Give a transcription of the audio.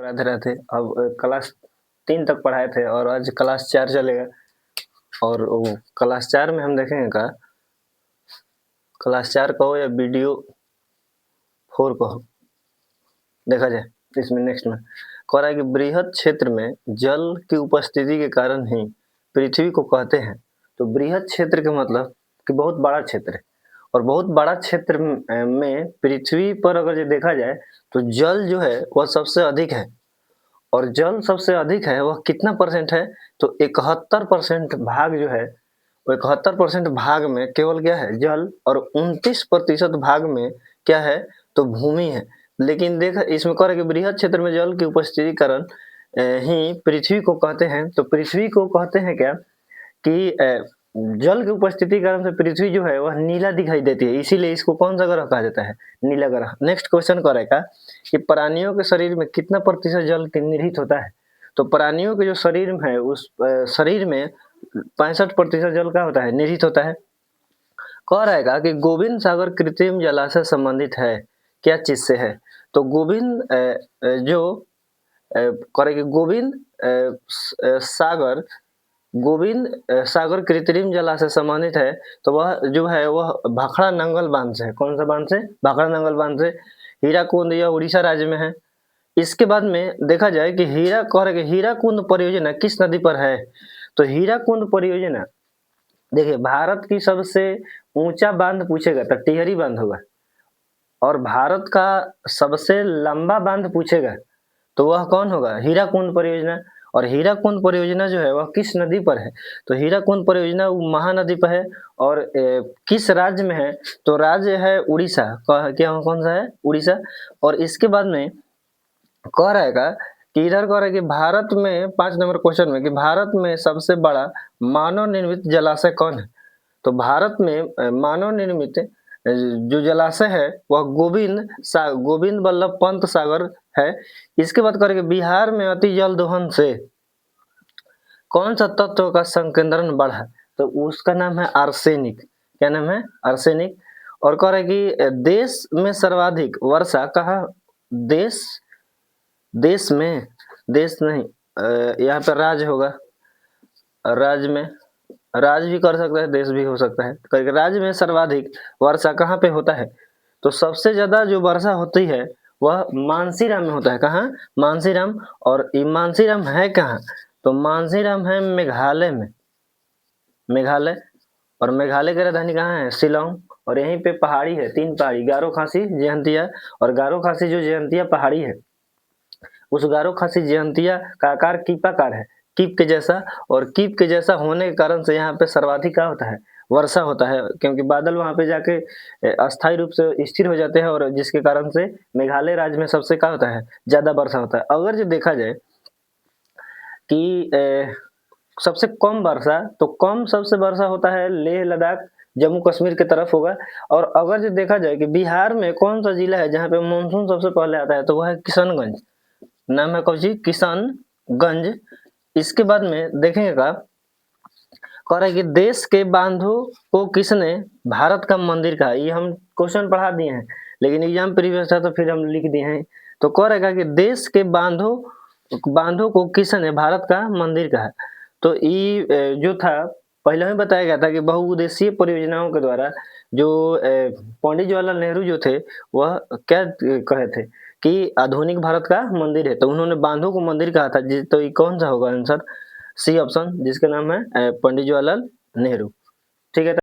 राधे राधे। अब क्लास 3 तक पढ़ाए थे और आज क्लास 4 चलेगा और वो क्लास 4 में हम देखेंगे का क्लास 4 कहो या वीडियो 4 कहो, देखा जाए इसमें नेक्स्ट में कह रहा है कि बृहद क्षेत्र में जल की उपस्थिति के कारण ही पृथ्वी को कहते हैं। तो बृहद क्षेत्र का मतलब कि बहुत बड़ा क्षेत्र है और बहुत बड़ा क्षेत्र में पृथ्वी पर अगर ये देखा जाए तो जल जो है वह सबसे अधिक है और जल सबसे अधिक है वह कितना परसेंट है तो 71% भाग जो है वो 71% भाग में केवल क्या है जल और 29% भाग में क्या है तो भूमि है। लेकिन देख इसमें कह रहा है कि बृहद क्षेत्र में जल की उपस्थिति कारण ही पृथ्वी को कहते हैं। तो पृथ्वी को कहते हैं क्या कि जल की उपस्थिति के कारण से पृथ्वी जो है वह नीला दिखाई देती है, इसीलिए इसको कौन सा ग्रह कहा जाता है नीला ग्रह। नेक्स्ट क्वेश्चन करेगा कि प्राणियों के शरीर में कितना प्रतिशत जल निहित होता है। तो प्राणियों के जो शरीर है उस शरीर में 65% जल का होता है निहित होता है। कह रहेगा कि गोविंद सागर कृत्रिम जलाशय संबंधित है क्या चीज से है। तो गोविंद जो करेगी गोविंद सागर कृत्रिम जलाशय संबंधित है। तो वह जो है वह भाखड़ा नंगल बांध से है। कौन सा बांध से? भाखड़ा नंगल बांध से। हीराकुंड यह उड़ीसा राज्य में है। इसके बाद में देखा जाए कि हीराकुंड परियोजना किस नदी पर है। तो हीराकुंड परियोजना देखिए भारत की सबसे ऊंचा बांध पूछेगा तो टिहरी बांध होगा और भारत का सबसे लंबा बांध पूछेगा तो वह कौन होगा हीराकुंड परियोजना। और हीराकुंड परियोजना जो है वह किस नदी पर है। तो हीराकुंड परियोजना महानदी पर है और किस राज्य में है तो राज्य है उड़ीसा। क्या कौन सा है उड़ीसा। और इसके बाद में कह रहेगा कि इधर कह रहा है कि भारत में 5 नंबर क्वेश्चन में कि भारत में सबसे बड़ा मानव निर्मित जलाशय कौन है। तो भारत में मानव निर्मित जो जलाशय है वह गोविंद बल्लभ पंत सागर है। इसके बाद करेंगे बिहार में अति जल दोहन से कौन सा तत्व का संकेंद्रण बढ़ा। तो उसका नाम है आर्सेनिक। क्या नाम है आर्सेनिक। और कह रहे कि देश में सर्वाधिक वर्षा कहाँ देश नहीं यहाँ पर राज्य होगा। राज्य में राज्य भी कर सकता है देश भी हो सकता है। तो राज्य में सर्वाधिक वर्षा कहाँ पे होता है। तो सबसे ज्यादा जो वर्षा होती है वह मानसीराम में होता है। कहाँ मानसीराम। और मानसीराम है कहाँ तो मानसीराम है मेघालय में। मेघालय और मेघालय की राजधानी कहाँ है शिलोंग। और यहीं पे पहाड़ी है 3 पहाड़ी गारो खासी जयंतिया। और गारो खासी जो जयंतिया पहाड़ी है उस गारो खासी जयंतिया का आकार कीपाकार है कीप के जैसा। और कीप के जैसा होने के कारण से यहाँ पे सर्वाधिक क्या होता है वर्षा होता है क्योंकि बादल वहां पे जाके अस्थायी रूप से स्थिर हो जाते हैं और जिसके कारण से मेघालय राज्य में सबसे क्या होता है ज्यादा वर्षा होता है। अगर जो देखा जाए कि सबसे कम वर्षा तो कम सबसे वर्षा होता है लेह लद्दाख जम्मू कश्मीर की तरफ होगा। और अगर जो देखा जाए कि बिहार में कौन सा जिला है जहाँ पे मानसून सबसे पहले आता है तो वह है किशनगंज। नाम है कौन सी किशनगंज। इसके बाद में देखेंगे का कह रहा है कि देश के बांधों को किसने भारत का मंदिर कहा। ये हम क्वेश्चन पढ़ा दिए हैं लेकिन एग्जाम प्रीवियस था तो फिर हम लिख दिए हैं। तो कह रहेगा कि देश के बांधों को किसने भारत का मंदिर कहा। तो ये जो था पहले ही बताया गया था कि बहुउद्देशीय परियोजनाओं के द्वारा जो पंडित जवाहरलाल नेहरू जो थे वह क्या कहे थे कि आधुनिक भारत का मंदिर है। तो उन्होंने बांधों को मंदिर कहा था। तो ये कौन सा होगा आंसर सी ऑप्शन जिसका नाम है पंडित जवाहरलाल नेहरू। ठीक है।